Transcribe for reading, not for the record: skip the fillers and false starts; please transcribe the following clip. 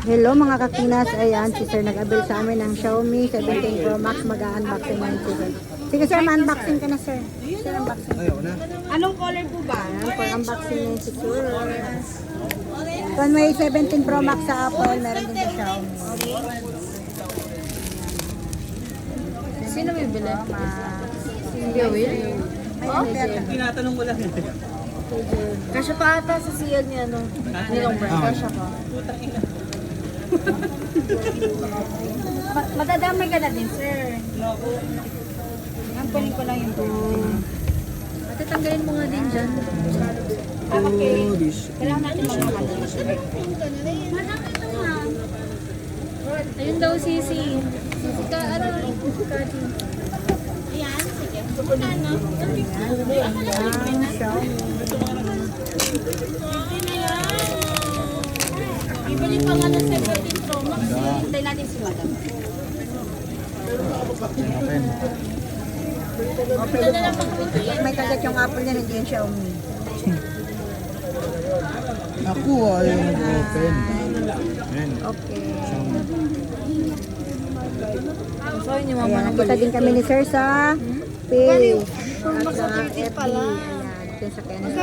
Hello mga kakinas, ayan si Sir nag-avail sa amin ng Xiaomi 17 Pro Max, mag-unboxing na si Sir. Sige Sir, ma-unboxing ka na Sir. Sir, unboxing. Ayaw na. Anong color po ba? Ayan, for unboxing na si Sir. Kung may 17 Pro Max sa Apple, meron din sa Xiaomi. Sino may bili? Si Will? Oh, Tinatanong ko lang. Kasya pa ata sa siyag ni ano, nilong brand. Kasya pa. Madadamay ka na din, sir. Ang kunin ko lang yung Matatanggalin mo nga din dyan. Okay. Kailangan natin magmamali. Ayun daw, Sisi. Sisi ka, ano? Ayan, sige. Ano? Ibalik pa nga ng 17 Pro Max. Hintay natin si Madam. may kagat yung Apple niya, hindi yung Xiaomi. Ako ay open. Okay. So, yun yung Ayan, nakita din kami ni Sir sa page. At sa FB. Ayan, ito yung sa Kenneth.